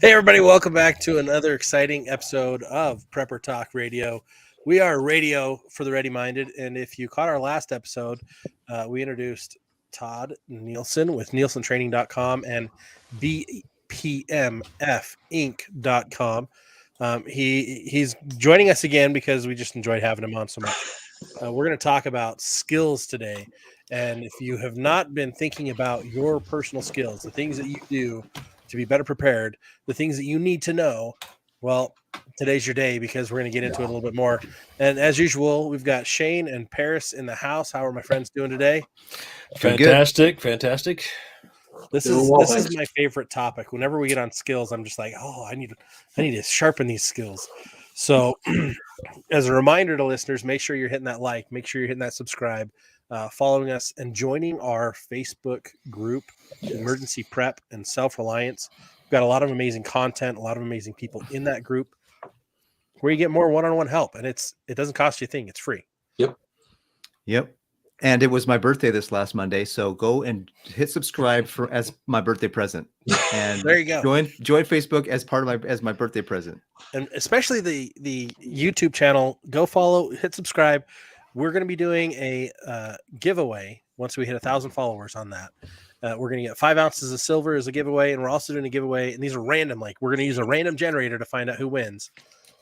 Hey, everybody, welcome back to another exciting episode of Prepper Talk Radio. We are radio for the ready minded. And if you caught our last episode, we introduced Todd Nielsen with NielsenTraining.com and BPMFinc.com. He's joining us again because we just enjoyed having him on so much. We're going to talk about skills today. And if you have not been thinking about your personal skills, the things that you do to be better prepared, the things that you need to know, well, today's your day because we're going to get into it a little bit more. And as usual, we've got Shane and Paris in the house. How are my friends doing today? Fantastic. This is my favorite topic. Whenever we get on skills, I'm just like, oh, I need to sharpen these skills. So as a reminder to listeners, make sure you're hitting that like, make sure you're hitting that subscribe, following us and joining our Facebook group, Emergency Prep and Self-Reliance. We've got a lot of amazing content, a lot of amazing people in that group where you get more one-on-one help, and it doesn't cost you a thing. It's free. Yep. And it was my birthday this last Monday, so go and hit subscribe as my birthday present. And there you go. Join Facebook as part of my birthday present. And especially the YouTube channel. Go follow, hit subscribe. We're going to be doing a giveaway once we hit 1,000 followers on that. We're going to get 5 ounces of silver as a giveaway, and we're also doing a giveaway. And these are random. Like, we're going to use a random generator to find out who wins.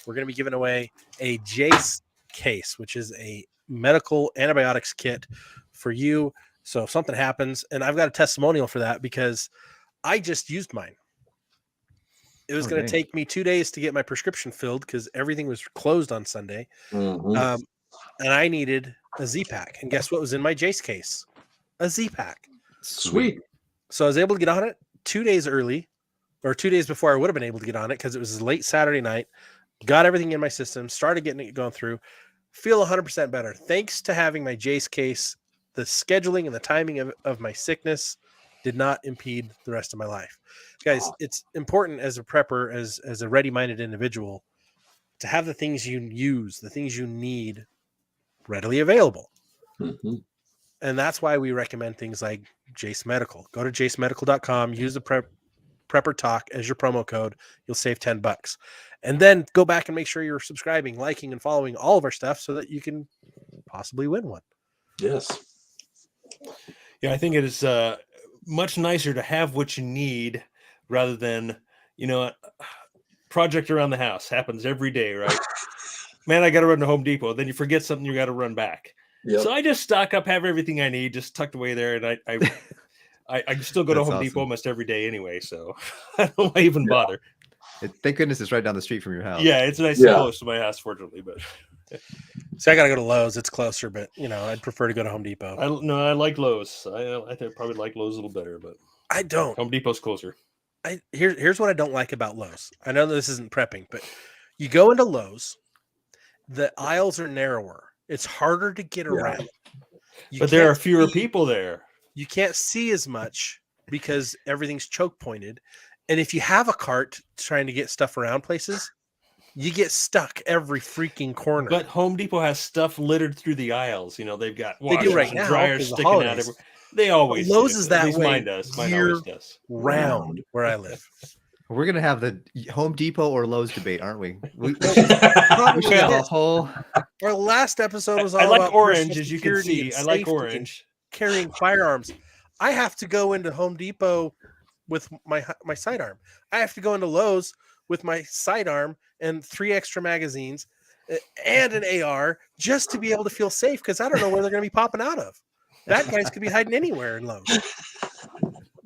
We're going to be giving away a Jase case, which is a medical antibiotics kit for you. So if something happens, and I've got a testimonial for that because I just used mine. It was going to take me 2 days to get my prescription filled because everything was closed on Sunday. And I needed a Z-Pack. And guess what was in my Jase case? A Z-Pack. Sweet. So I was able to get on it 2 days early, or 2 days before I would have been able to get on it because it was late Saturday night. Got everything in my system, started getting it going through. Feel 100% better. Thanks to having my Jase case, the scheduling and the timing of my sickness did not impede the rest of my life. Guys, it's important as a prepper, as a ready-minded individual, to have the things you use, the things you need readily available. And that's why we recommend things like Jase Medical. Go to jasemedical.com, use the Prepper Talk as your promo code. You'll save $10. And then go back and make sure you're subscribing, liking, and following all of our stuff so that you can possibly win one. Yes. Yeah, I think it is much nicer to have what you need rather than, project around the house happens every day, right? Man, I got to run to Home Depot. Then you forget something, you got to run back. Yep. So I just stock up, have everything I need, just tucked away there, and I still go to Home Depot almost every day anyway, so I don't even bother. Thank goodness it's right down the street from your house. Yeah, it's nice and close to my house, fortunately. But so I got to go to Lowe's. It's closer, but I'd prefer to go to Home Depot. I like Lowe's. I think I probably like Lowe's a little better, but I don't. Home Depot's closer. Here's what I don't like about Lowe's. I know this isn't prepping, but you go into Lowe's, the aisles are narrower. It's harder to get around. But there are fewer people there. You can't see as much because everything's choke pointed. And if you have a cart trying to get stuff around places, you get stuck every freaking corner. But Home Depot has stuff littered through the aisles. They've got washers and dryers sticking out everywhere. They always do. Lowe's is that way. Mine does. Mine always does. Round where I live. We're gonna have the Home Depot or Lowe's debate, aren't we? We should have a whole. Our last episode was all I like about orange, as you can see. I like orange. Carrying firearms. I have to go into Home Depot with my sidearm. I have to go into Lowe's with my sidearm and 3 extra magazines and an AR just to be able to feel safe because I don't know where they're going to be popping out of. That guys could be hiding anywhere in Lowe's.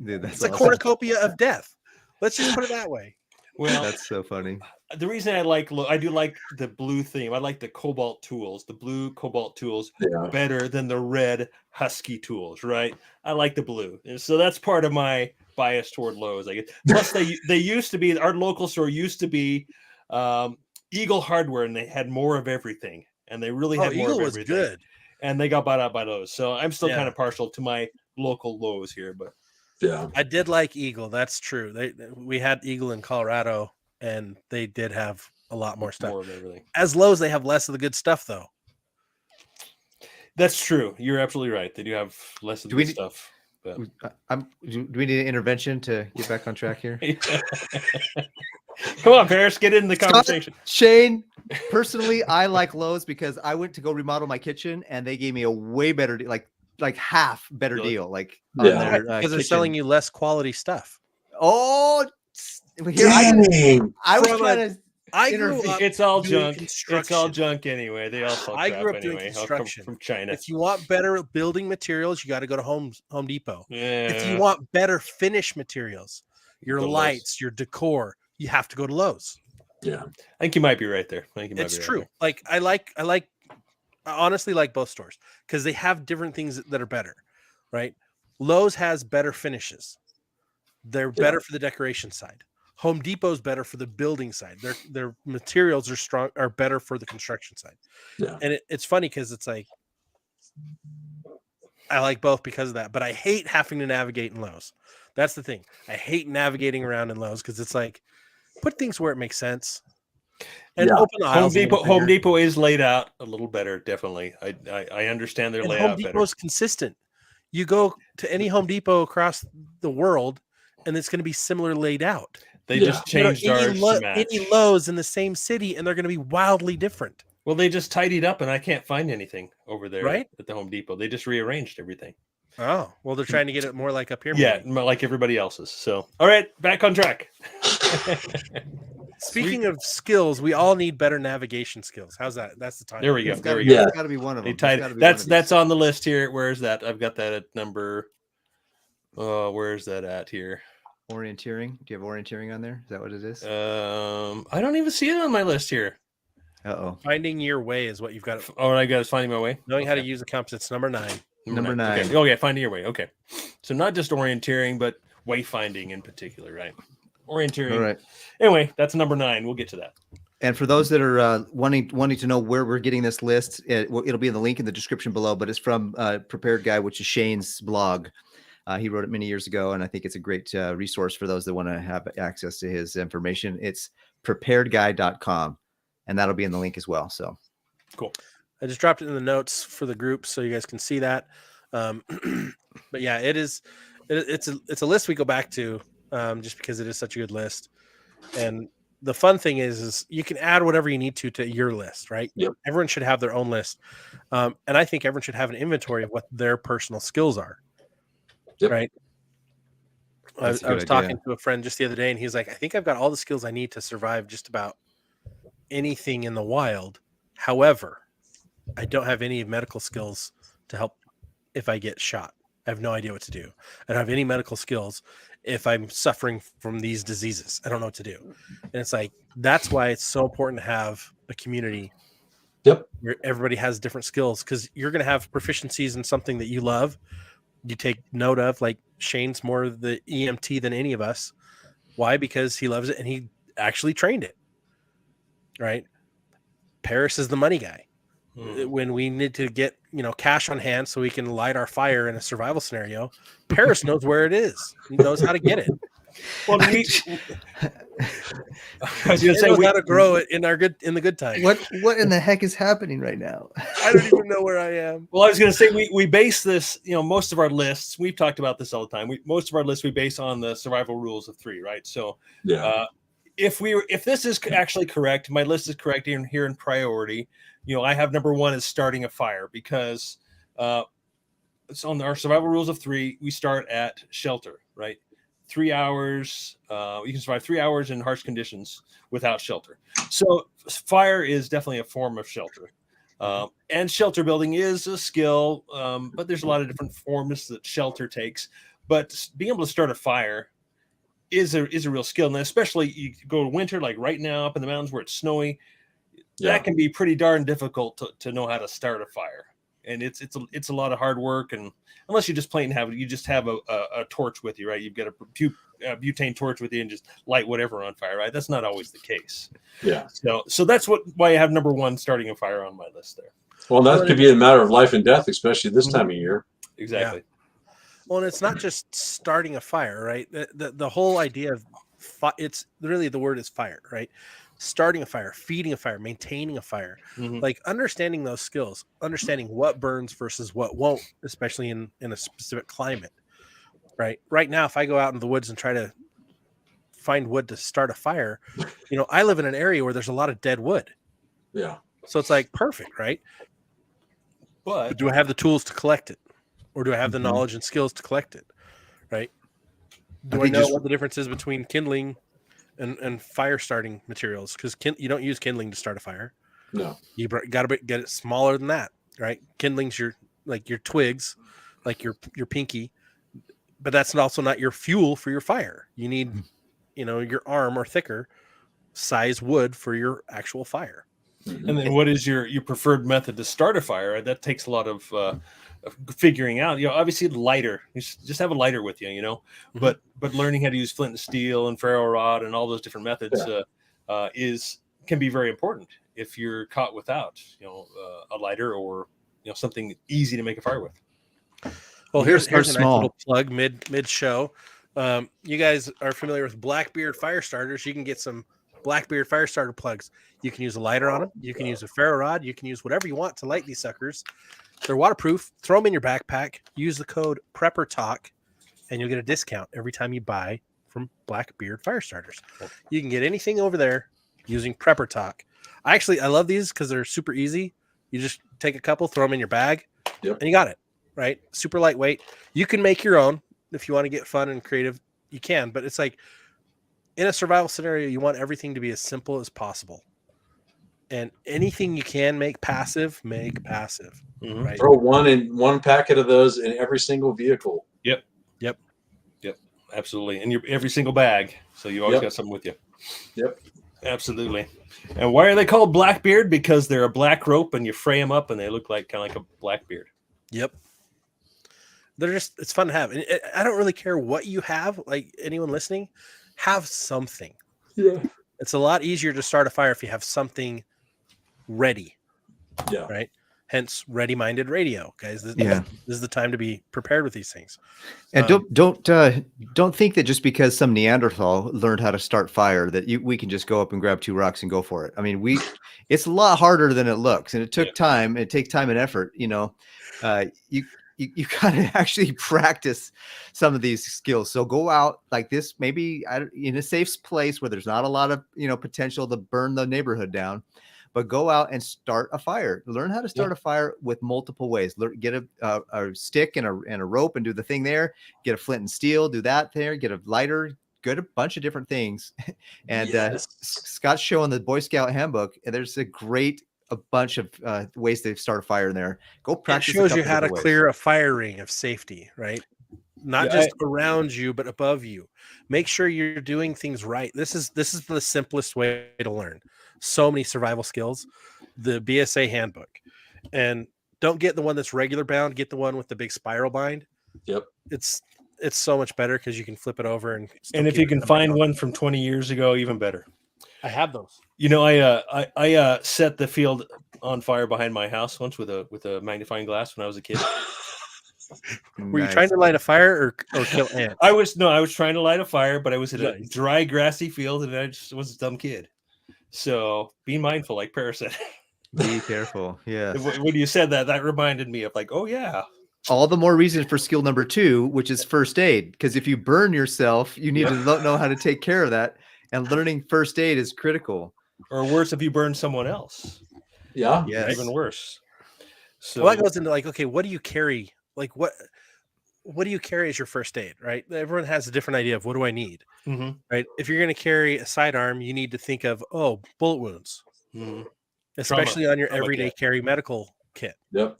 Dude, it's a cornucopia of death. Let's just put it that way. Well, that's so funny. The reason I do like the blue theme. I like the cobalt tools, the blue cobalt tools better than the red husky tools, right? I like the blue. And so that's part of my bias toward Lowe's, I guess. Plus they used to be, our local store used to be Eagle Hardware, and they had more of everything. And they really had more Eagle of was everything. Good. And they got bought out by Lowe's. So I'm still kind of partial to my local Lowe's here, but yeah, I did like Eagle. That's true. We had Eagle in Colorado, and they did have a lot more stuff. More of everything. As Lowe's, they have less of the good stuff, though. That's true. You're absolutely right. They do have less of the good stuff. But Do we need an intervention to get back on track here? Come on, Paris, get in the conversation. Shane, personally, I like Lowe's because I went to go remodel my kitchen and they gave me a way better deal, like half better Really? deal. Like Yeah. on their, Because they're kitchen. selling you less quality stuff. Oh, here I was From trying to. I grew up. It's all doing junk. It's all construction. junk anyway. They all sell I crap grew up doing anyway. construction. From China. If you want better building materials, you got to go to Home Depot. Yeah. If you want better finish materials, your Go to lights, your decor, you have to go to Lowe's. Yeah. I think you might be right there. It's true. Like I honestly like both stores because they have different things that are better, right? Lowe's has better finishes. They're better for the decoration side. Home Depot's better for the building side. Their materials are better for the construction side. Yeah. And it's funny because it's like I like both because of that, but I hate having to navigate in Lowe's. That's the thing. I hate navigating around in Lowe's because it's like put things where it makes sense. And open the aisles. Home Depot is laid out a little better, definitely. I understand their layout Home Depot is consistent. You go to any Home Depot across the world, and it's going to be similar laid out. They just changed ours to match. Any Lowe's in the same city, and they're going to be wildly different. Well, they just tidied up, and I can't find anything over there right? at the Home Depot. They just rearranged everything. Oh, well, they're trying to get it more like up here. Yeah, like everybody else's. So, all right, back on track. Speaking of skills, we all need better navigation skills. How's that? That's the time. There we go. There we go. go. It's got to be one of them. That's on the list here. Where is that? I've got that at number. Where is that at here? Orienteering. Do you have orienteering on there? Is that what it is? I don't even see it on my list here. Uh-oh. Finding your way is what you've got. Oh, I got is finding my way. Knowing how to use a compass. It's number 9. Number 9. Okay. Oh yeah, finding your way. Okay. So not just orienteering, but wayfinding in particular, right? Orienteering. All right. Anyway, that's number 9. We'll get to that. And for those that are wanting to know where we're getting this list, it'll be in the link in the description below. But it's from Prepared Guy, which is Shane's blog. He wrote it many years ago, and I think it's a great resource for those that want to have access to his information. It's preparedguy.com, and that'll be in the link as well. So cool. I just dropped it in the notes for the group so you guys can see that. But yeah, it's a list we go back to just because it is such a good list. And the fun thing is you can add whatever you need to your list, right? Yep. Everyone should have their own list. And I think everyone should have an inventory of what their personal skills are. Yep. Right. I was talking to a friend just the other day, and he's like, I think I've got all the skills I need to survive just about anything in the wild. However, I don't have any medical skills to help if I get shot. I have no idea what to do. I don't have any medical skills if I'm suffering from these diseases. I don't know what to do. And it's like, that's why it's so important to have a community where everybody has different skills, because you're going to have proficiencies in something that you love. You take note of, like Shane's more the EMT than any of us. Why? Because he loves it and he actually trained it. Right? Paris is the money guy. When we need to get, cash on hand so we can light our fire in a survival scenario, Paris knows where it is. He knows how to get it. Well, I was going to say we got to grow it in the good times. What in the heck is happening right now? I don't even know where I am. Well, I was going to say we base this, most of our lists. We've talked about this all the time. Most of our lists we base on the survival rules of 3, right? So, if this is actually correct, my list is correct here in priority. I have number 1 is starting a fire, because it's on our survival rules of 3. We start at shelter, right? 3 hours. You can survive 3 hours in harsh conditions without shelter. So fire is definitely a form of shelter. And shelter building is a skill, but there's a lot of different forms that shelter takes. But being able to start a fire is a real skill. And especially you go to winter, like right now up in the mountains where it's snowy, that can be pretty darn difficult to know how to start a fire. And it's a lot of hard work. And unless you just plain you just have a torch with you, right? You've got a butane torch with you and just light whatever on fire, right? That's not always the case. Yeah. So that's why I have number 1, starting a fire, on my list there. Well, that could be a matter of life and death, especially this time of year. Exactly. Yeah. Well, and it's not just starting a fire, right? The whole idea of it's really, the word is fire, right? Starting a fire, feeding a fire, maintaining a fire, like understanding those skills, understanding what burns versus what won't, especially in a specific climate, right? Right now, if I go out in the woods and try to find wood to start a fire, I live in an area where there's a lot of dead wood. Yeah. So it's like perfect, right? But do I have the tools to collect it? Or do I have the knowledge and skills to collect it? Right? Do I know what the difference is between kindling and fire starting materials? Because you don't use kindling to start a fire. No. You got to get it smaller than that, right? Kindling's your twigs, like your pinky, but that's also not your fuel for your fire. You need, your arm or thicker size wood for your actual fire. And then what is your preferred method to start a fire? That takes a lot of figuring out. Obviously lighter. You just have a lighter with you, but learning how to use flint and steel and ferro rod and all those different methods can be very important if you're caught without, a lighter or something easy to make a fire with. Well, here's a nice little plug mid show. You guys are familiar with Blackbeard fire starters. You can get some Blackbeard fire starter plugs. You can use a lighter on them. You can use a ferro rod. You can use whatever you want to light these suckers. They're waterproof. Throw them in your backpack. Use the code PrepperTalk, and you'll get a discount every time you buy from Blackbeard fire starters. You can get anything over there using PrepperTalk. I love these because they're super easy. You just take a couple, throw them in your bag, and you got it. Right? Super lightweight. You can make your own if you want to get fun and creative. You can, but it's like in a survival scenario, you want everything to be as simple as possible. And anything you can make passive. Right? Throw one packet of those in every single vehicle. Yep. Absolutely. In every single bag. So you always got something with you. Yep. Absolutely. And why are they called Blackbeard? Because they're a black rope and you fray them up and they look like kind of like a Blackbeard. Yep. It's fun to have. And I don't really care what you have, like anyone listening, have something. Yeah. It's a lot easier to start a fire if you have something ready. Yeah. Right. Hence ready-minded radio, guys. This is the time to be prepared with these things. And don't think that just because some Neanderthal learned how to start fire that we can just go up and grab 2 rocks and go for it. I mean, it's a lot harder than it looks, and it took time. It takes time and effort. You got to actually practice some of these skills. So go out like this, maybe in a safe place where there's not a lot of potential to burn the neighborhood down. But go out and start a fire. Learn how to start a fire with multiple ways. Get a stick and a rope and do the thing there. Get a flint and steel, do that there. Get a lighter, get a bunch of different things. And Scott's showing the Boy Scout handbook, and there's a bunch of ways to start a fire in there. Go practice. It shows you how to clear a fire ring of safety, right? Not just around you, but above you. Make sure you're doing things right. This is the simplest way to learn so many survival skills. The BSA handbook, and don't get the one that's regular bound. Get the one with the big spiral bind. Yep, it's so much better because you can flip it over and if you can find one from 20 years ago, even better. I have those. I set the field on fire behind my house once with a magnifying glass when I was a kid. Were you trying to light a fire or kill ants? I was trying to light a fire, but I was in a dry, grassy field, and I just was a dumb kid. So be mindful, like Para said. Be careful. Yeah. When you said that reminded me of like, oh yeah. All the more reason for skill number 2, which is first aid. Because if you burn yourself, you need to know how to take care of that. And learning first aid is critical. Or worse, if you burn someone else. Yeah. Yes. Even worse. So that goes into like, okay, what do you carry? Like what do you carry as your first aid, right? Everyone has a different idea of what do I need, right? If you're going to carry a sidearm, you need to think of, bullet wounds, especially on your everyday carry medical kit. Yep.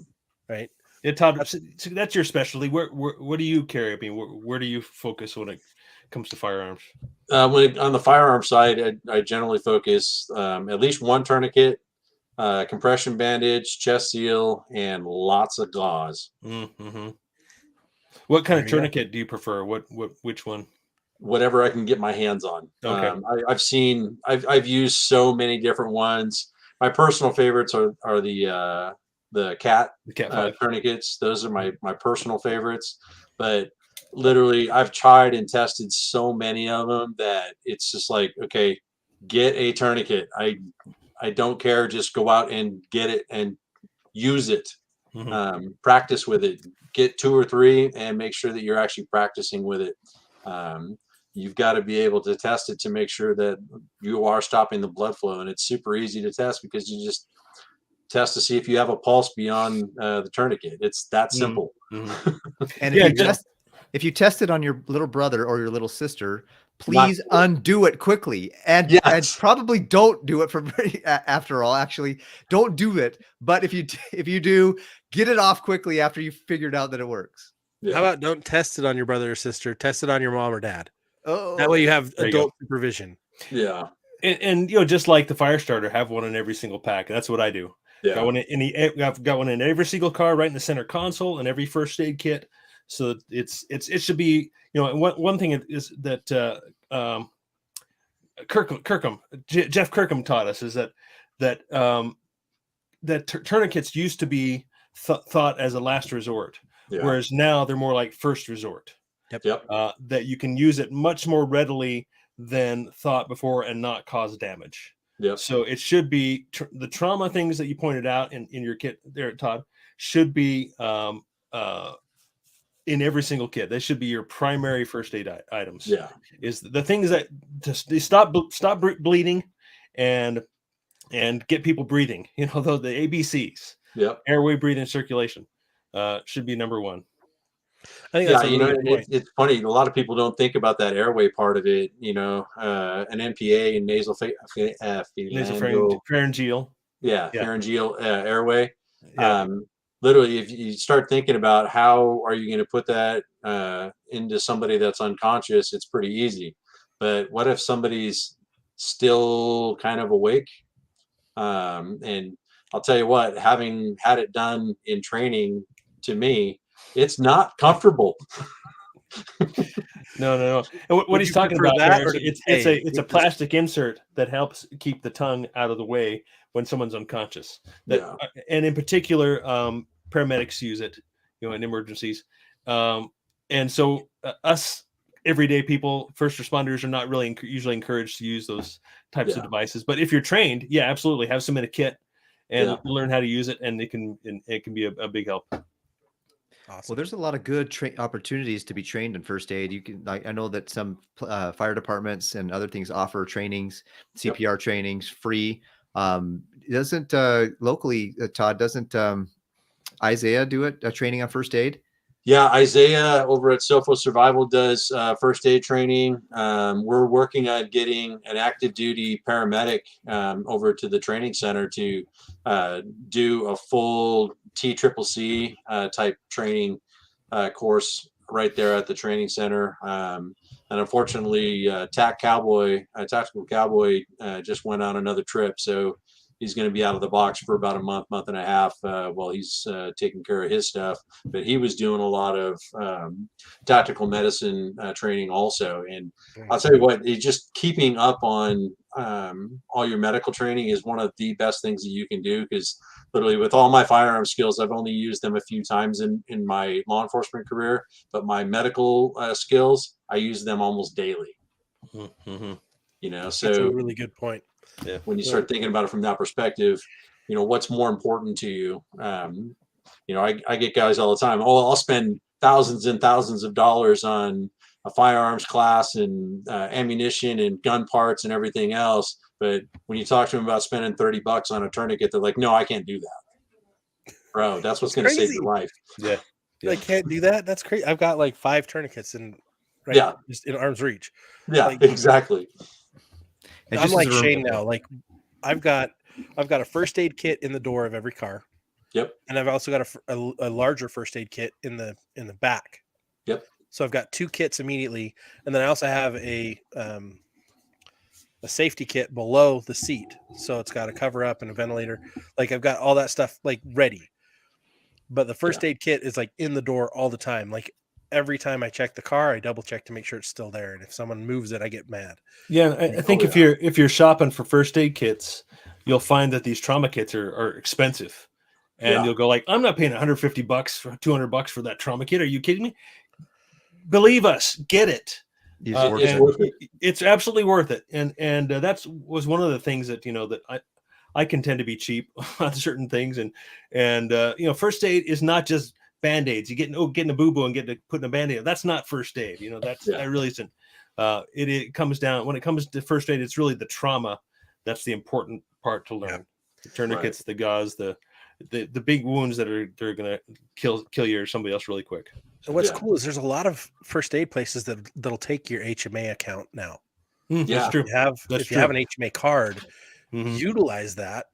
Right. Yeah, Todd, that's your specialty. What do you carry? I mean, where do you focus when it comes to firearms? On the firearm side, I generally focus at least one tourniquet, compression bandage, chest seal, and lots of gauze. Mm-hmm. What kind of tourniquet do you prefer? Which one? Whatever I can get my hands on. Okay. I've used so many different ones. My personal favorites are the cat tourniquets. Those are my personal favorites. But literally, I've tried and tested so many of them that it's just like, okay, get a tourniquet. I don't care. Just go out and get it and use it. Practice with it. Get 2 or 3 and make sure that you're actually practicing with it. You've got to be able to test it to make sure that you are stopping the blood flow. And it's super easy to test because you just test to see if you have a pulse beyond the tournament. It's that simple. And if you test it on your little brother or your little sister, please undo it quickly, and probably don't do it from after all. Actually, don't do it. But if you do, get it off quickly after you figured out that it works. How about don't test it on your brother or sister? Test it on your mom or dad. Oh, that way you have adult supervision. Yeah, and just like the fire starter, have one in every single pack. That's what I do. Yeah, I've got one in every single car, right in the center console, and every first aid kit. So it should be, one thing is that Jeff Kirkham taught us is that tourniquets used to be thought as a last resort, whereas now they're more like first resort. Yep. That you can use it much more readily than thought before and not cause damage. Yep. So it should be the trauma things that you pointed out in your kit there, Todd, should be in every single kit. They should be your primary first aid items. Yeah, is the things that to stop bleeding and get people breathing. The ABCs. Yep. Airway, breathing, circulation should be number one. I think that's a really good point. It's funny. A lot of people don't think about that airway part of it. An NPA and nasal pharyngeal. Pharyngeal airway. Yeah. Literally, if you start thinking about how are you going to put that into somebody that's unconscious, it's pretty easy. But what if somebody's still kind of awake? And I'll tell you what, having had it done in training, to me, it's not comfortable. No. And what he's talking about there, it's a plastic insert that helps keep the tongue out of the way when someone's unconscious. And in particular, paramedics use it, in emergencies. And so us everyday people, first responders, are not really usually encouraged to use those types of devices. But if you're trained, absolutely, have some in a kit and learn how to use it, and it can be a big help. Awesome. Well, there's a lot of good opportunities to be trained in first aid. You can, I know that some fire departments and other things offer trainings, CPR trainings, free. Doesn't locally, Todd, doesn't Isaiah do it? A training on first aid? Yeah, Isaiah over at Sofo Survival does first aid training. We're working on getting an active duty paramedic over to the training center to do a full TCCC type training course right there at the training center. And unfortunately, Tactical Cowboy just went on another trip. So he's going to be out of the box for about a month and a half while he's taking care of his stuff. But he was doing a lot of tactical medicine training also. And I'll tell you what, just keeping up on all your medical training is one of the best things that you can do, because literally with all my firearm skills, I've only used them a few times in my law enforcement career, but my medical skills, I use them almost daily. Mm-hmm. So that's a really good point. Yeah. When you start thinking about it from that perspective, what's more important to you? I get guys all the time, I'll spend thousands and thousands of dollars on a firearms class and ammunition and gun parts and everything else. But when you talk to them about spending $30 on a tourniquet, they're like, no, I can't do that. Bro, that's what's going to save your life. Yeah. I can't do that. That's crazy. I've got like 5 tourniquets just in arm's reach. Yeah, exactly. And I'm like Shane now. Like I've got a first aid kit in the door of every car. Yep. And I've also got a larger first aid kit in the back. Yep. So I've got 2 kits immediately, and then I also have a safety kit below the seat. So it's got a cover up and a ventilator. Like I've got all that stuff like ready. But the first aid kit is like in the door all the time. Like every time I check the car, I double check to make sure it's still there. And if someone moves it, I get mad. Yeah, I think if you're shopping for first aid kits, you'll find that these trauma kits are expensive, and you'll go like, I'm not paying $150 for $200 for that trauma kit. Are you kidding me? Believe us, get it. It's worth it. It's absolutely worth it. And that was one of the things that that I can tend to be cheap on certain things, and you know, first aid is not just Band-Aids. You getting a boo-boo and getting to putting a Band-Aid. That's not first aid. You know, that really isn't. It comes down, when it comes to first aid, it's really the trauma that's the important part to learn. Yeah. The tourniquets, the gauze, the big wounds they're gonna kill you or somebody else really quick. And what's cool is there's a lot of first aid places that'll take your HMA account now. That's true. If you have an HMA card, utilize that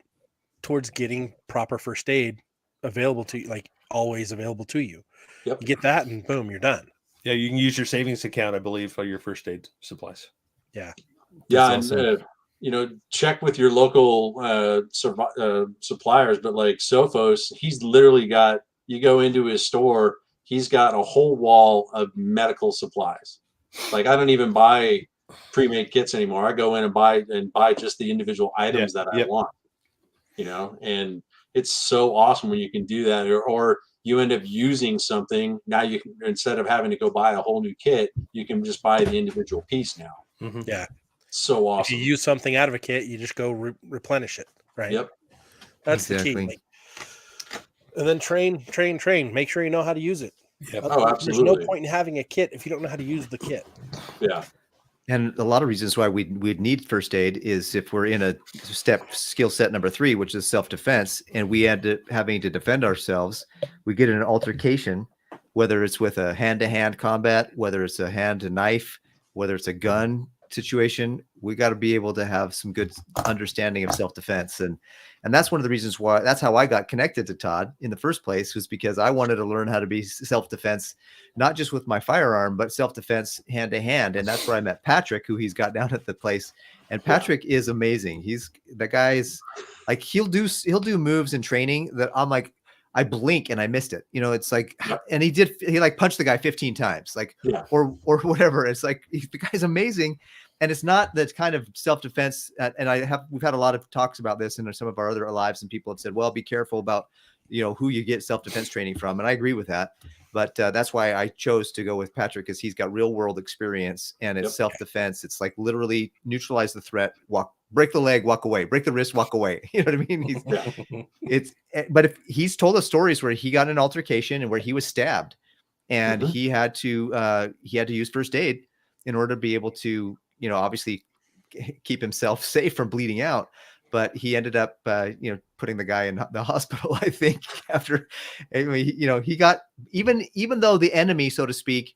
towards getting proper first aid available to you, like always available to you. Yep. You get that and boom, you're done. Yeah, you can use your savings account, I believe, for your first aid supplies. Yeah. Yeah, and you know, check with your local suppliers, but like Sophos, he's literally got, you go into his store, he's got a whole wall of medical supplies. Like, I don't even buy pre-made kits anymore. I go in and buy just the individual items that I want, you know, and it's so awesome when you can do that, or you end up using something. Now you can, instead of having to go buy a whole new kit, you can just buy the individual piece now. Yeah. So awesome. If you use something out of a kit, you just go replenish it. Right. Yep. That's the key. Like, and then train. Make sure you know how to use it. Yep. Oh, absolutely. There's no point in having a kit if you don't know how to use the kit. Yeah. And a lot of reasons why we'd need first aid is if we're in a skill set number 3, which is self-defense, and we end up having to defend ourselves. We get in an altercation, whether it's with a hand-to-hand combat, whether it's a hand-to-knife, whether it's a gun situation. We got to be able to have some good understanding of self-defense, and that's one of the reasons why, that's how I got connected to Todd in the first place, was because I wanted to learn how to be self-defense, not just with my firearm, but self-defense hand-to-hand. And that's where I met Patrick, who he's got down at the place. And Patrick is amazing. The guy's like, he'll do moves in training that I'm like, I blink and I missed it. You know, it's like, and he like punched the guy 15 times, like, or whatever. It's like, the guy's amazing. And it's not that kind of self-defense. And we've had a lot of talks about this in some of our other lives, and people have said, well, be careful about, you know, who you get self-defense training from. And I agree with that. But that's why I chose to go with Patrick, because he's got real world experience, and it's self-defense. It's like literally neutralize the threat, break the leg, walk away, break the wrist, walk away. You know what I mean? But if he's told us stories where he got in an altercation and where he was stabbed, and he had to use first aid in order to be able to, you know, obviously keep himself safe from bleeding out. But he ended up, you know, putting the guy in the hospital, I think, after, you know, he got, even though the enemy, so to speak,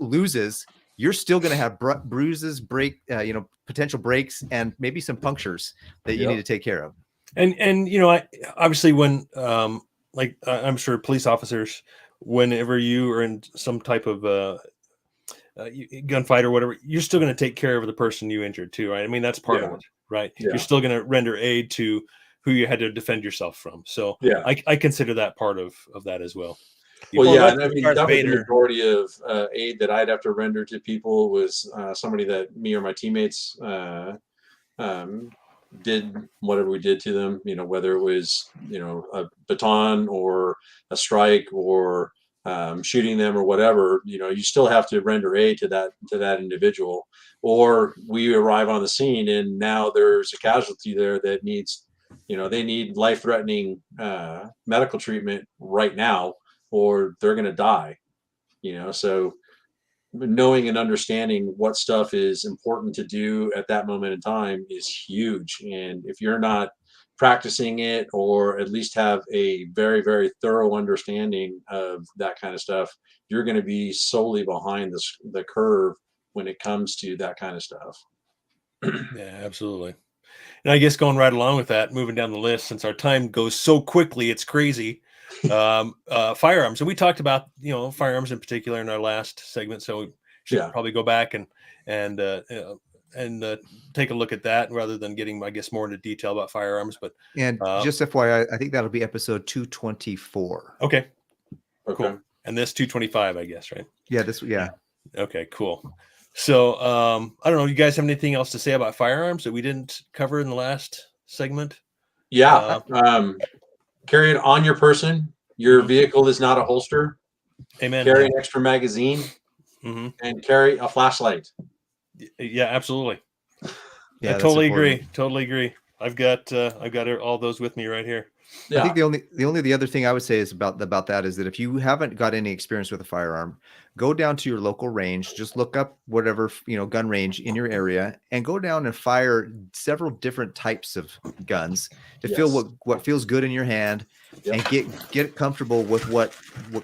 loses, you're still going to have bruises, you know, potential breaks, and maybe some punctures that you need to take care of. And you know, obviously when, I'm sure police officers, whenever you are in some type of gunfight or whatever, you're still going to take care of the person you injured too, right? I mean, that's part of it, right? You're still going to render aid to who you had to defend yourself from. So I consider that part of that as well. And I mean, that was the majority of aid that I'd have to render to people was somebody that me or my teammates did whatever we did to them, you know, whether it was, you know, a baton or a strike or shooting them or whatever, you know, you still have to render aid to that individual. Or we arrive on the scene and now there's a casualty there that needs, you know, they need life-threatening medical treatment right now, or they're going to die, you know. So knowing and understanding what stuff is important to do at that moment in time is huge. And if you're not practicing it, or at least have a very, very thorough understanding of that kind of stuff, you're going to be solely behind the curve when it comes to that kind of stuff. Yeah, absolutely. And I guess going right along with that, moving down the list, since our time goes so quickly, it's crazy. Firearms. And we talked about, you know, firearms in particular in our last segment. So we should probably go back and take a look at that rather than getting, I guess, more into detail about firearms. But just FYI, I think that'll be episode 224. Okay. Cool. And this 225, I guess, right? Yeah. Okay, cool. So I don't know, you guys have anything else to say about firearms that we didn't cover in the last segment? Carry it on your person. Your vehicle is not a holster. Amen. Carry an extra magazine, and carry a flashlight. Yeah, absolutely. Yeah, I totally agree. I've got all those with me right here. I think the other thing I would say is about that is that if you haven't got any experience with a firearm, go down to your local range, just look up whatever, gun range in your area, and go down and fire several different types of guns to feel what feels good in your hand, and get comfortable with what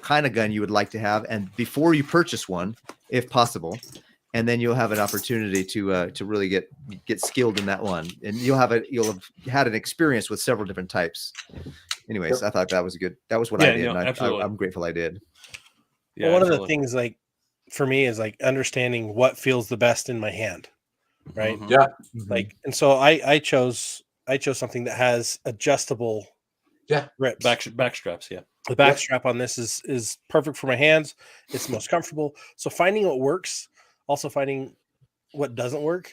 kind of gun you would like to have, and before you purchase one, if possible. And then you'll have an opportunity to really get skilled in that one, and you'll have had an experience with several different types. Anyways, I thought that was what I did, and I'm grateful I did. Yeah, well, one of the things, like, for me is like understanding what feels the best in my hand, right? Mm-hmm. Yeah. Like, and so I chose something that has adjustable grips, back straps. Yeah, the back strap on this is perfect for my hands. It's the most comfortable. So finding what works. Also finding what doesn't work,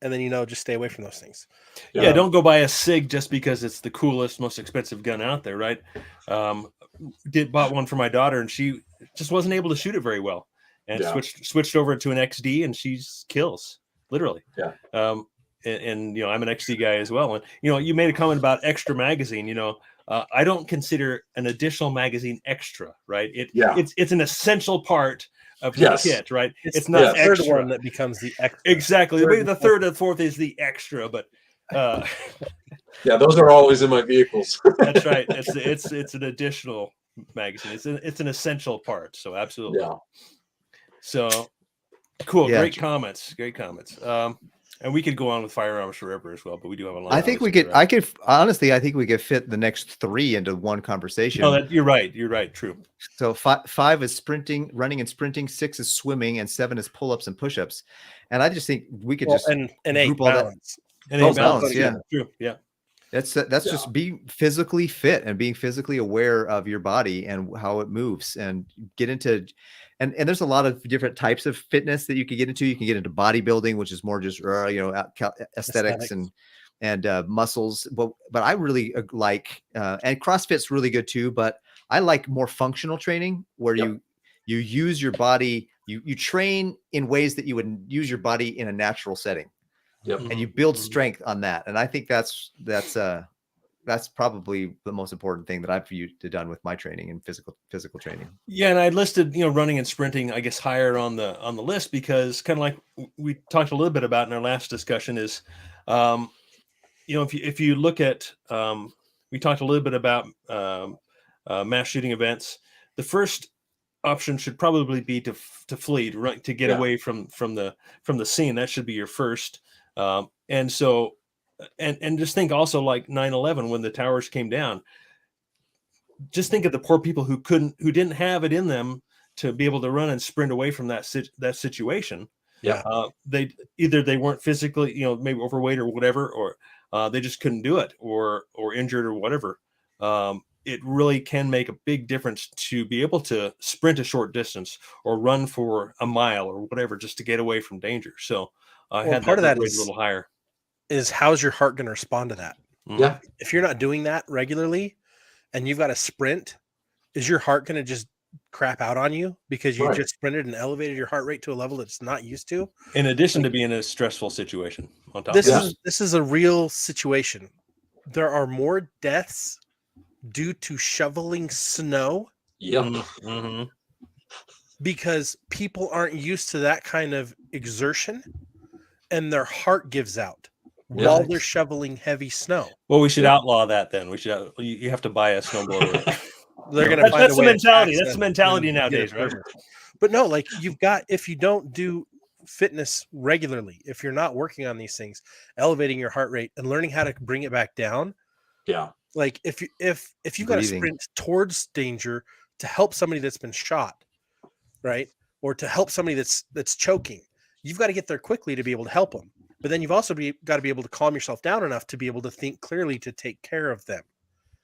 and then just stay away from those things. Yeah, don't go buy a SIG just because it's the coolest, most expensive gun out there, right? Bought one for my daughter, and she just wasn't able to shoot it very well, and switched over to an XD, and she kills literally. Yeah. And I'm an XD guy as well, and you made a comment about extra magazine. I don't consider an additional magazine extra, right? It's an essential part of the kit, right? It's not the third one that becomes the extra. Exactly. Maybe the third and fourth is the extra, but those are always in my vehicles. That's right. It's an additional magazine. It's an essential part. So absolutely. Yeah. So cool. Yeah. Great comments. And we could go on with firearms forever as well, but we do have a lot. I think we could. I think we could fit the next 3 into one conversation. Oh, you're right. True. So 5 is running and sprinting. 6 is swimming, and 7 is pull-ups and push-ups. And I just think we could and 8 balance. And 8 balance. Yeah. True. Yeah. That's just being physically fit and being physically aware of your body and how it moves, and get into. And there's a lot of different types of fitness that you can get into. You can get into bodybuilding, which is more just aesthetics and muscles. But I really like and CrossFit's really good too. But I like more functional training where you use your body. You train in ways that you would use your body in a natural setting. Yep. And you build strength on that. And I think that's probably the most important thing that I've done with my training and physical training. Yeah, and I listed running and sprinting, I guess, higher on the list because kind of like we talked a little bit about in our last discussion is, if you look at we talked a little bit about mass shooting events. The first option should probably be to flee, to get away from the scene. That should be your first. And so. And just think also like 9/11 when the towers came down. Just think of the poor people who didn't have it in them to be able to run and sprint away from that situation. Yeah. They weren't physically, maybe overweight or whatever, or they just couldn't do it, or injured or whatever. It really can make a big difference to be able to sprint a short distance or run for a mile or whatever, just to get away from danger. So I had part of that a little higher. Is how's your heart going to respond to that? Yeah. If you're not doing that regularly and you've got to sprint, is your heart going to just crap out on you because you just sprinted and elevated your heart rate to a level that's not used to? In addition to being in a stressful situation on top this is a real situation. There are more deaths due to shoveling snow. Yep. Mm-hmm. Because people aren't used to that kind of exertion and their heart gives out. While they're shoveling heavy snow. Well, we should outlaw that then. We should. You have to buy a snowblower. They're going to find a way. That's the mentality nowadays, right? But no, like if you don't do fitness regularly, if you're not working on these things, elevating your heart rate and learning how to bring it back down. Yeah. Like if you got to sprint towards danger to help somebody that's been shot, right, or to help somebody that's choking, you've got to get there quickly to be able to help them. But then you've also got to be able to calm yourself down enough to be able to think clearly to take care of them.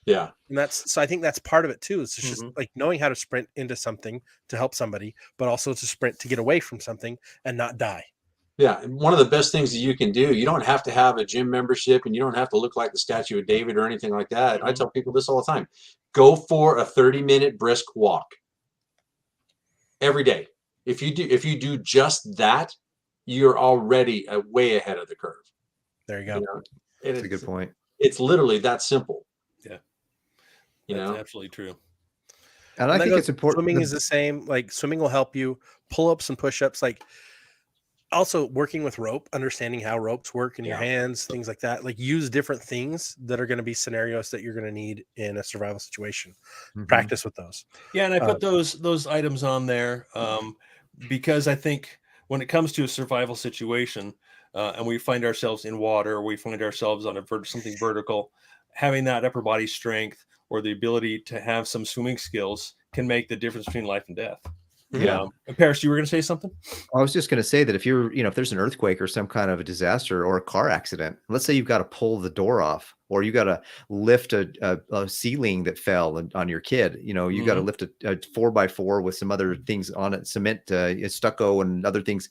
Yeah. And I think that's part of it too. It's just like knowing how to sprint into something to help somebody, but also to sprint to get away from something and not die. Yeah. And one of the best things that you can do, you don't have to have a gym membership and you don't have to look like the Statue of David or anything like that. I tell people this all the time. Go for a 30-minute brisk walk every day. If you do just that, you're already way ahead of the curve. There you go. That's a good point. It's literally that simple. Yeah. That's absolutely true. And I think it's important. Swimming is the same. Like swimming will help you. Pull-ups and push-ups. Like also working with rope, understanding how ropes work in your hands, things like that. Like use different things that are going to be scenarios that you're going to need in a survival situation. Practice with those. Yeah, and I put those items on there because I think when it comes to a survival situation and we find ourselves in water, or we find ourselves on something vertical, having that upper body strength or the ability to have some swimming skills can make the difference between life and death. Yeah. Paris, you were going to say something? I was just going to say that if if there's an earthquake or some kind of a disaster or a car accident, let's say you've got to pull the door off, or you got to lift a ceiling that fell on your kid, you got to lift a 4x4 with some other things on it, cement, stucco and other things.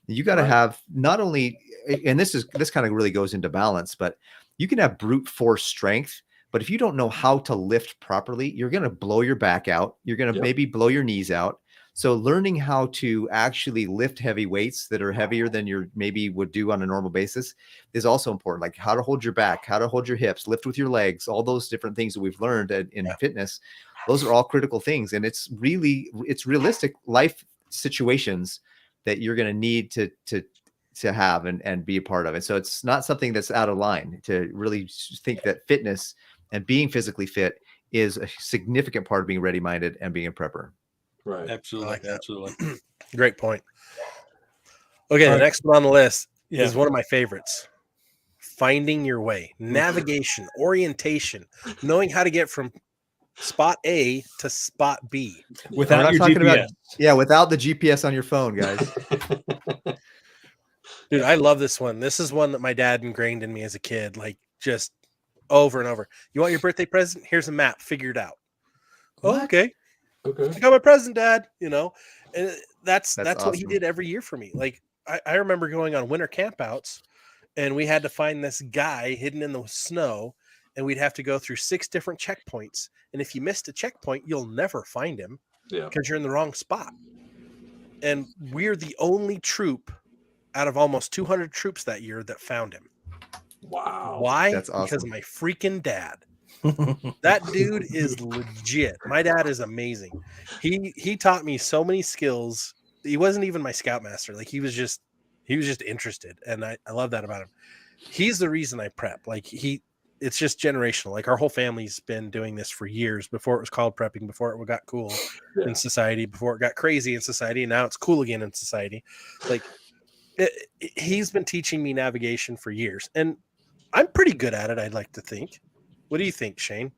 You got to have not only, and this kind of really goes into balance, but you can have brute force strength. But if you don't know how to lift properly, you're going to blow your back out. You're going to maybe blow your knees out. So learning how to actually lift heavy weights that are heavier than you maybe would do on a normal basis is also important. Like how to hold your back, how to hold your hips, lift with your legs, all those different things that we've learned in fitness. Those are all critical things. And it's realistic life situations that you're going to need to have and be a part of it. So it's not something that's out of line to really think that fitness and being physically fit is a significant part of being ready-minded and being a prepper. Right. Absolutely. Absolutely. Great point. Okay. The next one on the list is one of my favorites. Finding your way, navigation, orientation, knowing how to get from spot A to spot B. Without your GPS. Without the GPS on your phone, guys. Dude, I love this one. This is one that my dad ingrained in me as a kid, like just over and over. You want your birthday present? Here's a map. Figure it out. Oh, okay. I got my present, Dad. And that's awesome. What he did every year for me. Like I remember going on winter campouts, and we had to find this guy hidden in the snow, and we'd have to go through 6 different checkpoints. And if you missed a checkpoint, you'll never find him because you're in the wrong spot. And we're the only troop out of almost 200 troops that year that found him. Wow. Why? That's awesome. Because of my freaking dad. That dude is legit. My dad is amazing. He taught me so many skills. He wasn't even my scoutmaster. Like he was just interested. And I love that about him. He's the reason I prep. Like it's just generational. Like our whole family's been doing this for years before it was called prepping, before it got cool in society, before it got crazy in society. And now it's cool again in society. Like he's been teaching me navigation for years, and I'm pretty good at it. I'd like to think. What do you think, Shane?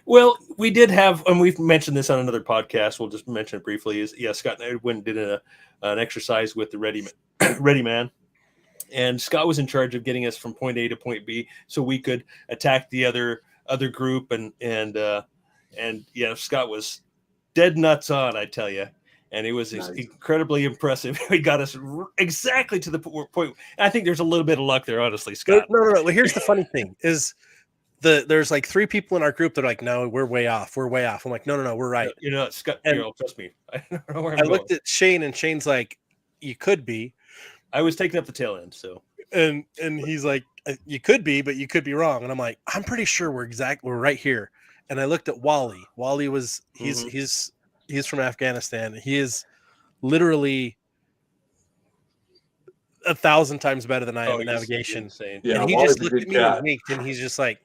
Well, we did have, and we've mentioned this on another podcast. We'll just mention it briefly. Scott and I went and did an exercise with the Ready Man, and Scott was in charge of getting us from point A to point B, so we could attack the other group. And Scott was dead nuts on, I tell you. And it was incredibly impressive. He got us exactly to the point. I think there's a little bit of luck there, honestly, Scott. No. Well, here's the funny thing is there's like 3 people in our group that are like, no, we're way off. We're way off. I'm like, no, we're right. Scott, trust me. I don't know where I looked at Shane, and Shane's like, you could be. I was taking up the tail end, so. And he's like, you could be, but you could be wrong. And I'm like, I'm pretty sure we're right here. And I looked at Wally. Wally was he's from Afghanistan. He is literally 1,000 times better than I am in navigation. Insane. Yeah, and he just looked at me and winked, and he's just like,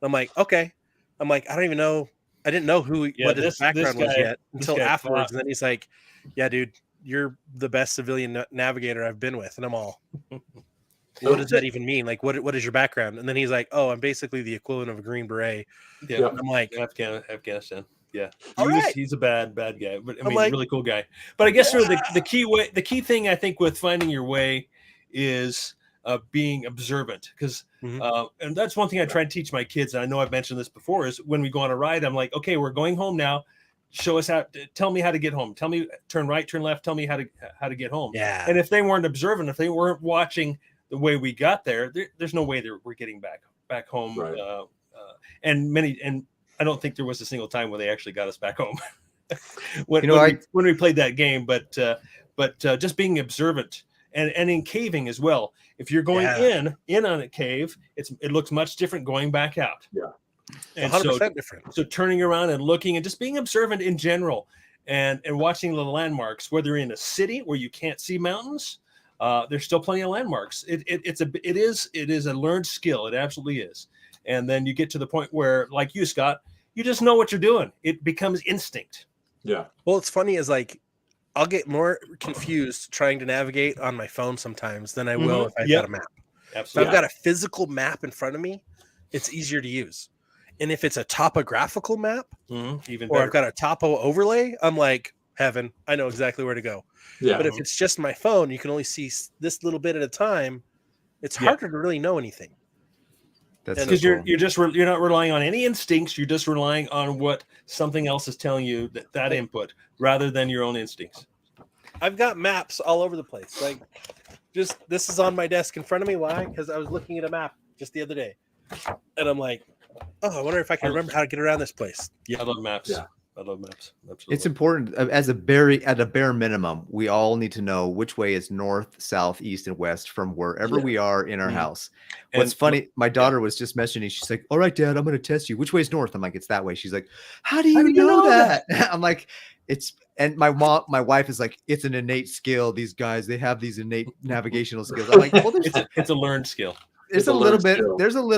I'm like, okay. I'm like, I don't even know. I didn't know what his background was yet until afterwards. And then he's like, yeah, dude, you're the best civilian navigator I've been with. And I'm all, what does that even mean? Like, what is your background? And then he's like, oh, I'm basically the equivalent of a Green Beret. Yeah. And I'm like, Afghanistan. Yeah, he's a bad guy, but I mean, like, really cool guy. But I guess the key thing I think with finding your way is being observant, because and that's one thing I try and teach my kids. And I know I've mentioned this before, is when we go on a ride, I'm like, okay, we're going home now. Show us tell me how to get home. Tell me, turn right, turn left. Tell me how to get home. Yeah. And if they weren't observant, if they weren't watching the way we got there, there's no way that we're getting back home. Right. And I don't think there was a single time where they actually got us back home when we played that game. But just being observant and in caving as well. If you're going in on a cave, it looks much different going back out. Yeah. And 100% different. So turning around and looking and just being observant in general and watching the landmarks, whether in a city where you can't see mountains, there's still plenty of landmarks. It is a learned skill. It absolutely is. And then you get to the point where, like you, Scott, you just know what you're doing. It becomes instinct. Yeah. Well, it's funny is like, I'll get more confused trying to navigate on my phone sometimes than I will if I've got a map. Absolutely. If I've got a physical map in front of me, it's easier to use. And if it's a topographical map, even or better. I've got a topo overlay, I'm like, heaven, I know exactly where to go. Yeah. But if it's just my phone, you can only see this little bit at a time. It's harder to really know anything. That's because so cool. you're not relying on any instincts. You're just relying on what something else is telling you, that input, rather than your own instincts. I've got maps all over the place. Like, just this is on my desk in front of me. Why? Because I was looking at a map just the other day, and I'm like, oh, I wonder if I can remember how to get around this place. Yeah, I love maps. Yeah. I love maps. Absolutely. It's important at a bare minimum. We all need to know which way is north, south, east, and west from wherever we are in our house. What's funny, my daughter was just mentioning, she's like, all right, Dad, I'm going to test you. Which way is north? I'm like, it's that way. She's like, how do you know that? I'm like, and my wife is like, it's an innate skill. These guys, they have these innate navigational skills. I'm like, well, it's a learned skill. There's a little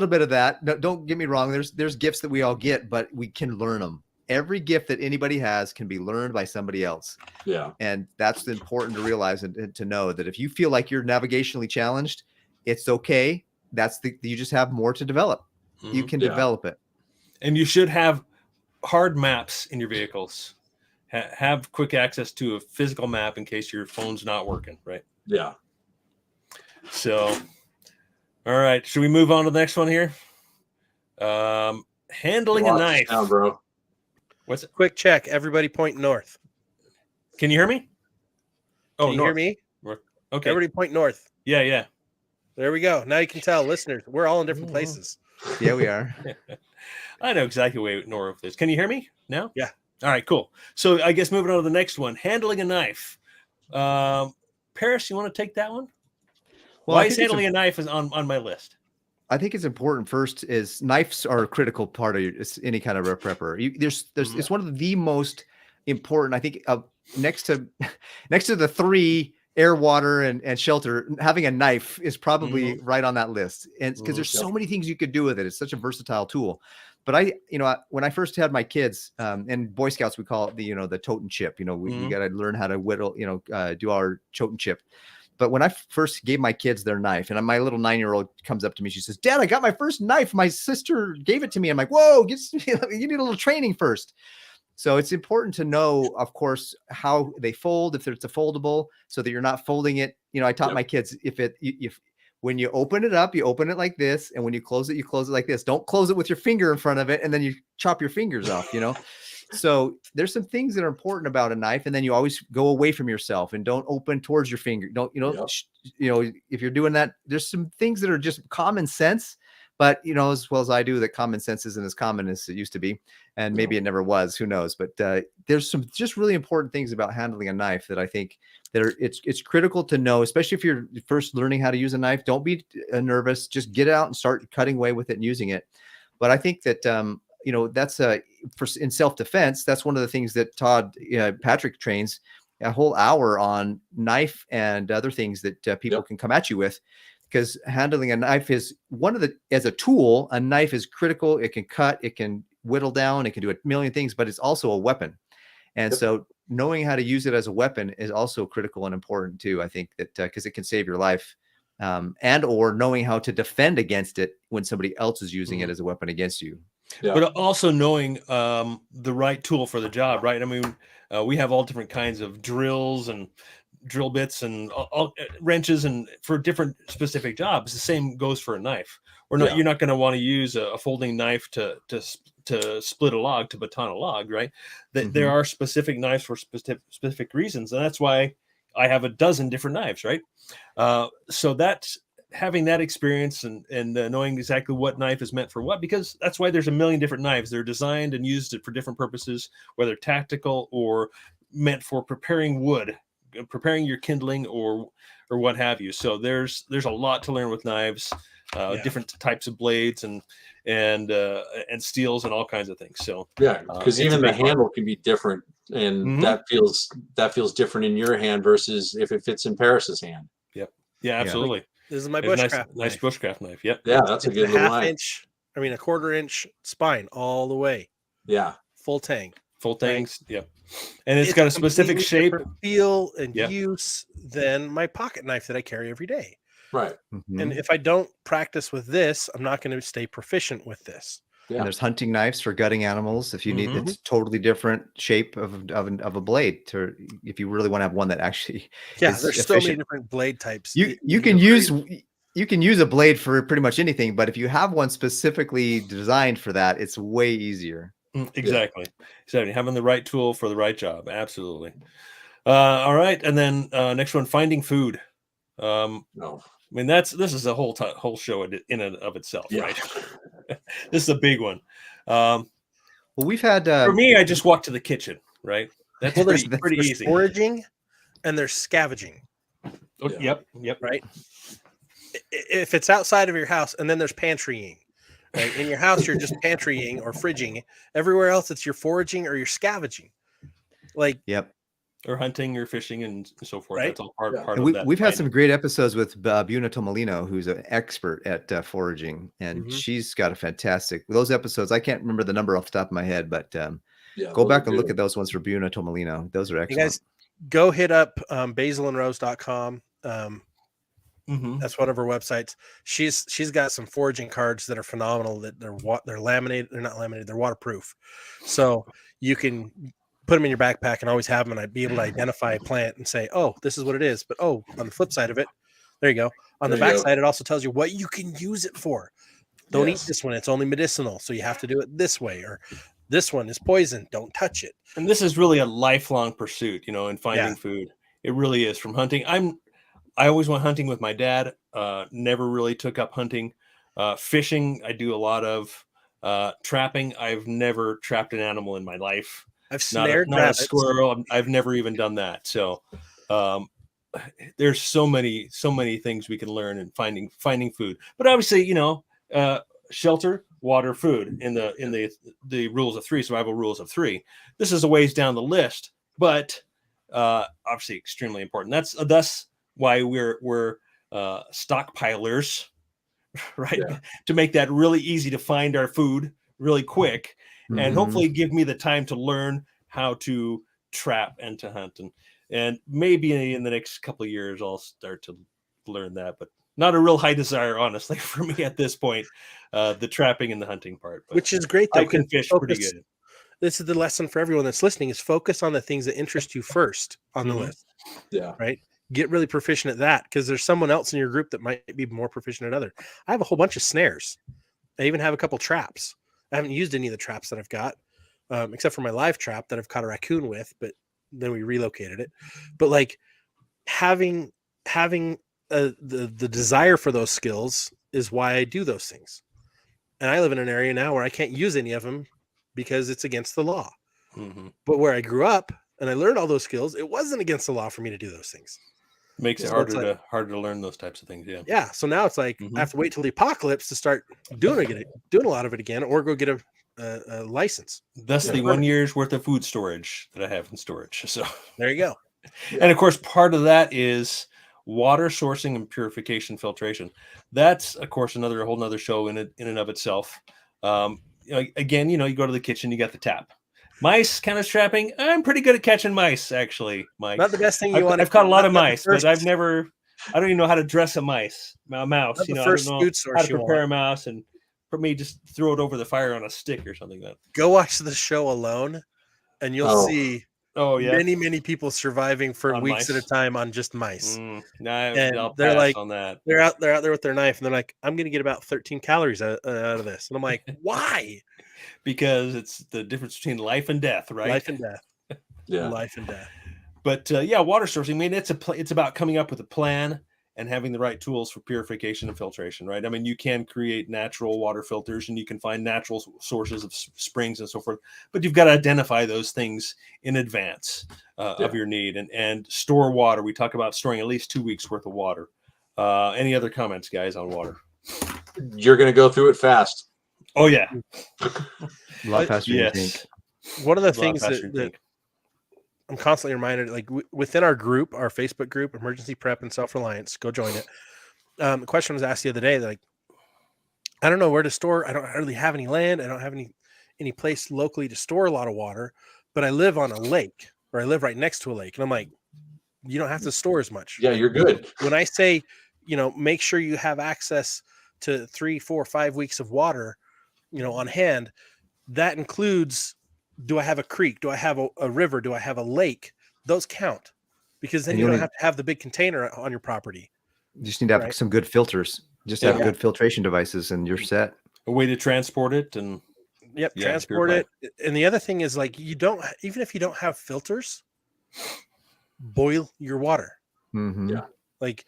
bit of that. No, don't get me wrong. There's gifts that we all get, but we can learn them. Every gift that anybody has can be learned by somebody else. Yeah. And that's important to realize and to know that if you feel like you're navigationally challenged, it's okay. You just have more to develop. You can develop it. And you should have hard maps in your vehicles. Have quick access to a physical map in case your phone's not working, right? Yeah. So, all right. Should we move on to the next one here? Handling a knife. Down, bro. What's it? Quick check. Everybody point north. Can you hear me? Can you hear me? Okay. Everybody point north. Yeah. There we go. Now you can tell, listeners, we're all in different places. Yeah, we are. I know exactly where north is. Can you hear me now? Yeah. All right, cool. So I guess moving on to the next one, handling a knife. Paris, you want to take that one? Well, why is handling a knife on my list? I think it's important. First is knives are a critical part of any kind of a prepper. It's one of the most important. I think next to the 3 air, water, and shelter, having a knife is probably right on that list. And because there's so many things you could do with it. It's such a versatile tool. But when I first had my kids, and Boy Scouts, we call it the tote and chip. We got to learn how to whittle, do our tote and chip. But when I first gave my kids their knife, and my little 9-year-old comes up to me, she says, Dad, I got my first knife. My sister gave it to me. I'm like, whoa, you need a little training first. So it's important to know, of course, how they fold, if it's a foldable, so that you're not folding it. I taught my kids, if when you open it up, you open it like this. And when you close it like this. Don't close it with your finger in front of it. And then you chop your fingers off, So there's some things that are important about a knife, and then you always go away from yourself and don't open towards your finger. Don't, if you're doing that, there's some things that are just common sense, but as well as I do, that common sense isn't as common as it used to be. And maybe it never was, who knows, but there's some just really important things about handling a knife that I think it's critical to know, especially if you're first learning how to use a knife. Don't be nervous, just get out and start cutting away with it and using it. But I think that, that's in self-defense. That's one of the things that Todd, Patrick trains a whole hour on knife and other things that people can come at you with, because handling a knife is as a tool, a knife is critical. It can cut, it can whittle down, it can do a million things, but it's also a weapon. And so knowing how to use it as a weapon is also critical and important too. I think that because it can save your life, and or knowing how to defend against it when somebody else is using it as a weapon against you. Yeah. But also knowing the right tool for the job, right? I mean, we have all different kinds of drills and drill bits and all wrenches, and for different specific jobs. The same goes for a knife. You're not going to want to use a folding knife to split a log, to baton a log, right? There are specific knives for specific reasons, and that's why I have a dozen different knives, right? So that's having that experience and knowing exactly what knife is meant for what, because that's why there's a million different knives. They're designed and used for different purposes, whether tactical or meant for preparing wood, preparing your kindling, or or what have you. So there's a lot to learn with knives, different types of blades and steels and all kinds of things. So because even the handle can be different, and that feels different in your hand versus if it fits in Paris's hand. Yeah, absolutely. Like, this is my bushcraft nice bushcraft knife. Yep. Yeah, that's a good little knife. A 1/4-inch spine all the way. Yeah. Full tangs. Yep. And it's got a specific shape, feel, and use than my pocket knife that I carry every day. Right. And if I don't practice with this, I'm not going to stay proficient with this. Yeah. And there's hunting knives for gutting animals. If you need, it's totally different shape of a blade if you really want to have one that actually there's efficient. So many different blade types. You can use a blade for pretty much anything, but if you have one specifically designed for that, it's way easier. Exactly. Having the right tool for the right job. Absolutely. All right. And then next one, finding food. I mean, this is a whole show in and of itself, right? This is a big one. Well, we've had for me, I just walk to the kitchen, right? That's pretty easy. Foraging and there's scavenging. Oh, Yep. Right. If it's outside of your house, and then there's pantrying. Right? In your house, you're just pantrying or fridging. Everywhere else, it's your foraging or your scavenging. Or hunting or fishing and so forth. Right? That's all part of that. We've had some great episodes with Buna Tomolino, who's an expert at foraging, and she's got a fantastic. Those episodes, I can't remember the number off the top of my head, but go back and look at those ones for Buna Tomolino. Those are excellent. You guys go hit up basilandrose.com. That's one of her websites. She's got some foraging cards that are phenomenal. That they're laminated. They're not laminated. They're waterproof, so you can put them in your backpack and always have them, and I'd be able to identify a plant and say, oh, this is what it is. But on the flip side of it, there you go. On the back side, it also tells you what you can use it for. Don't eat this one. It's only medicinal. So you have to do it this way, or this one is poison. Don't touch it. And this is really a lifelong pursuit, in finding food. It really is. From hunting. I always went hunting with my dad. Never really took up hunting. Fishing, I do a lot of. Trapping, I've never trapped an animal in my life. I've snared not a squirrel. I've never even done that. So there's so many things we can learn in finding food. But obviously, shelter, water, food in the rules of three, survival rules of three. This is a ways down the list, but obviously extremely important. That's why we're stockpilers, right? To make that really easy to find our food really quick. And hopefully give me the time to learn how to trap and to hunt. And maybe in the next couple of years, I'll start to learn that, but not a real high desire, honestly, for me at this point, the trapping and the hunting part. But which is great, though. I can fish pretty good. This is the lesson for everyone that's listening, is focus on the things that interest you first on the list. Yeah. Right. Get really proficient at that, because there's someone else in your group that might be more proficient at other. I have a whole bunch of snares. I even have a couple traps. I haven't used any of the traps that I've got, except for my live trap that I've caught a raccoon with, but then we relocated it. But like having the desire for those skills is why I do those things. And I live in an area now where I can't use any of them because it's against the law. But where I grew up and I learned all those skills, it wasn't against the law for me to do those things. Makes it harder to learn those types of things. Yeah. So now it's like I have to wait till the apocalypse to start doing a lot of it again, or go get a license. That's the 1 year's worth of food storage that I have in storage. So there you go. And of course, part of that is water sourcing and purification filtration. That's of course a whole nother show in and of itself. Again, you go to the kitchen, you got the tap. Mice kind of trapping. I'm pretty good at catching mice, actually, Mike. Not the best thing I've caught a lot of mice, but I don't even know how to dress a mouse. I don't know how to prepare a mouse, and for me, just throw it over the fire on a stick or something like that. Go watch the show alone, and you'll see many people surviving for weeks at a time on just mice. I'll they're like on that. They're out there with their knife, and they're like, I'm going to get about 13 calories out of this. And I'm like, why? Because it's the difference between life and death, right? Life and death. Life and death. But water sourcing. I mean, it's about coming up with a plan and having the right tools for purification and filtration, right? I mean, you can create natural water filters and you can find natural sources of springs and so forth, but you've got to identify those things in advance of your need and store water. We talk about storing at least 2 weeks worth of water. Any other comments, guys, on water? You're going to go through it fast. Oh, yeah. A lot faster than you think. One of the things that I'm constantly reminded, like within our group, our Facebook group, Emergency Prep and Self-Reliance, go join it. The question was asked the other day, like, I don't know where to store. I don't really have any land. I don't have any place locally to store a lot of water, but I live on a lake, or I live right next to a lake. And I'm like, you don't have to store as much. Yeah, you're good. When I say, make sure you have access to 3, 4, 5 weeks of water, on hand, that includes, do I have a creek? Do I have a river? Do I have a lake? Those count, because then you don't have to have the big container on your property. You just need to have some good filters. Just have good filtration devices and you're set. A way to transport it and transport it. And the other thing is, like, even if you don't have filters, boil your water. Mm-hmm. Yeah. Like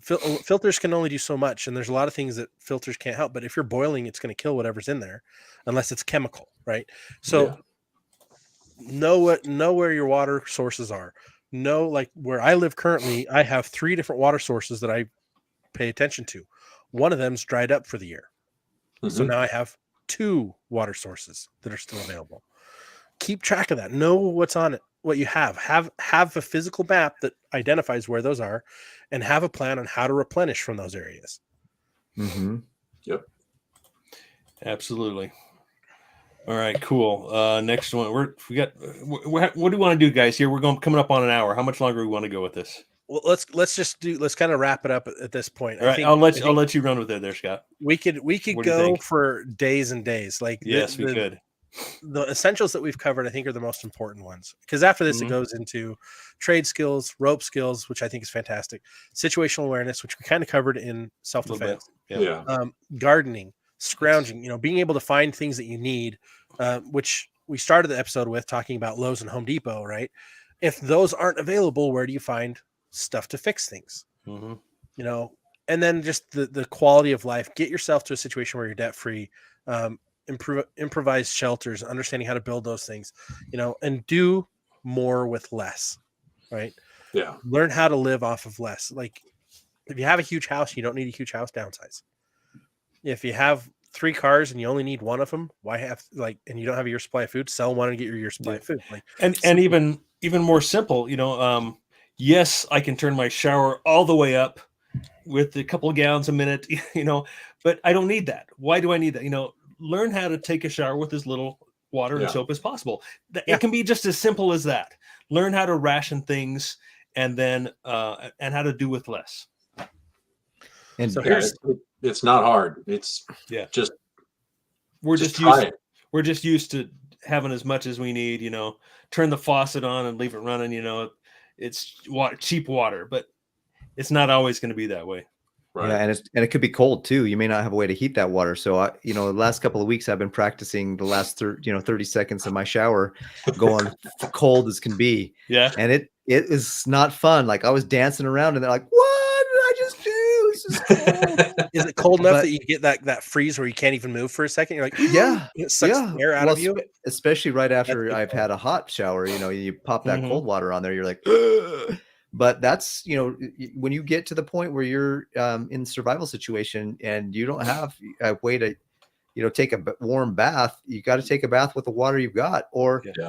filters can only do so much, and there's a lot of things that filters can't help. But if you're boiling, it's going to kill whatever's in there, unless it's chemical, right? So know where your water sources are. Know, like, where I live currently, I have 3 different water sources that I pay attention to. One of them's dried up for the year, so now I have 2 water sources that are still available. Keep track of that. Know what's on it. What you have a physical map that identifies where those are, and have a plan on how to replenish from those areas. Mm-hmm. Yep. Absolutely. All right, cool. Next one. What do you want to do, guys? Here we're coming up on an hour. How much longer do we want to go with this? Well, let's kind of wrap it up at this point. All right, I'll let you run with it there, Scott. We could go for days and days. Like, yes, we could. The essentials that we've covered, I think, are the most important ones, because after this, it goes into trade skills, rope skills, which I think is fantastic, situational awareness, which we kind of covered in self-defense, gardening, scrounging, being able to find things that you need, which we started the episode with talking about Lowe's and Home Depot, right? If those aren't available, where do you find stuff to fix things? And then just the quality of life. Get yourself to a situation where you're debt-free, improvise shelters, understanding how to build those things, and do more with less, right? Yeah. Learn how to live off of less. Like, if you have a huge house, you don't need a huge house, downsize. If you have 3 cars and you only need one of them, why have, and you don't have a year supply of food, sell one and get your year supply of food. Like, and even more simple, yes, I can turn my shower all the way up with a couple of gallons a minute, but I don't need that. Why do I need that? Learn how to take a shower with as little water and soap as possible. It can be just as simple as that. Learn how to ration things, and then and how to do with less. And so it's not hard. It's just we're just used to having as much as we need. Turn the faucet on and leave it running. It's cheap water, but it's not always going to be that way. Right. Yeah, and it could be cold too. You may not have a way to heat that water. So the last couple of weeks I've been practicing the last 30 seconds in my shower, going cold as can be. Yeah, and it is not fun. Like, I was dancing around, and they're like, "What did I just do? This is cold." Is it cold enough that you get that freeze where you can't even move for a second? You're like, it sucks the air out of you. Especially right after I've had a hot shower. You pop that cold water on there, you're like, ugh. But that's, when you get to the point where you're in survival situation and you don't have a way to, take a warm bath, you got to take a bath with the water you've got,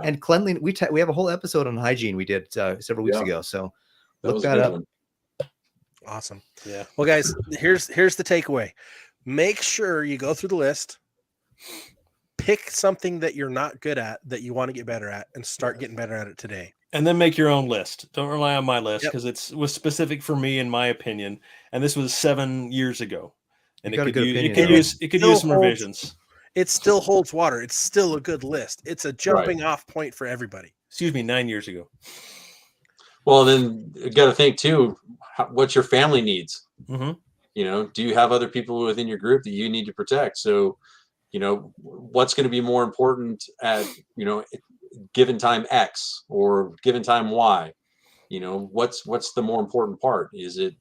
and cleanliness. We have a whole episode on hygiene we did several weeks ago. So look that up. Awesome. Yeah. Well, guys, here's the takeaway. Make sure you go through the list, pick something that you're not good at that you want to get better at, and start getting better at it today. And then make your own list. Don't rely on my list, because it was specific for me, in my opinion. And this was 7 years ago. And it could use some revisions. It still holds water. It's still a good list. It's a jumping off point for everybody. Excuse me, 9 years ago. Well, then you got to think too, what your family needs. Do you have other people within your group that you need to protect? So, what's going to be more important at, given time X or given time Y? What's the more important part? Is it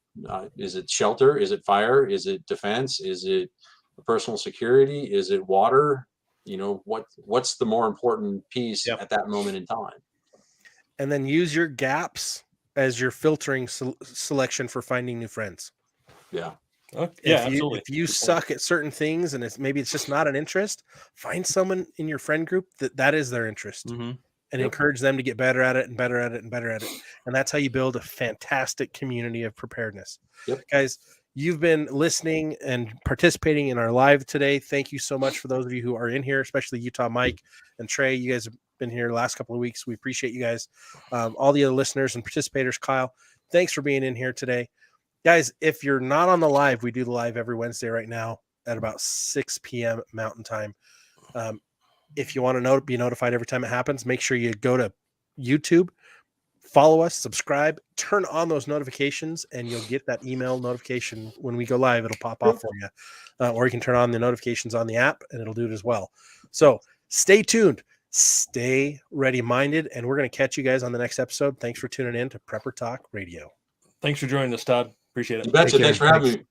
Is it shelter? Is it fire? Is it defense? Is it personal security? Is it water? What's the more important piece at that moment in time? And then use your gaps as your filtering selection for finding new friends. Yeah. Absolutely. If you suck at certain things and maybe it's just not an interest, find someone in your friend group that is their interest, and encourage them to get better at it and better at it and better at it. And that's how you build a fantastic community of preparedness. Guys, you've been listening and participating in our live today. Thank you so much for those of you who are in here, especially Utah Mike and Trey. You guys have been here the last couple of weeks. We appreciate you guys. All the other listeners and participators, Kyle, thanks for being in here today. Guys, if you're not on the live, we do the live every Wednesday right now at about 6 p.m. Mountain Time. If you want to be notified every time it happens, make sure you go to YouTube, follow us, subscribe, turn on those notifications, and you'll get that email notification when we go live. It'll pop off for you. Or you can turn on the notifications on the app, and it'll do it as well. So stay tuned. Stay ready-minded, and we're going to catch you guys on the next episode. Thanks for tuning in to Prepper Talk Radio. Thanks for joining us, Todd. Appreciate it. You betcha. Thanks for having me.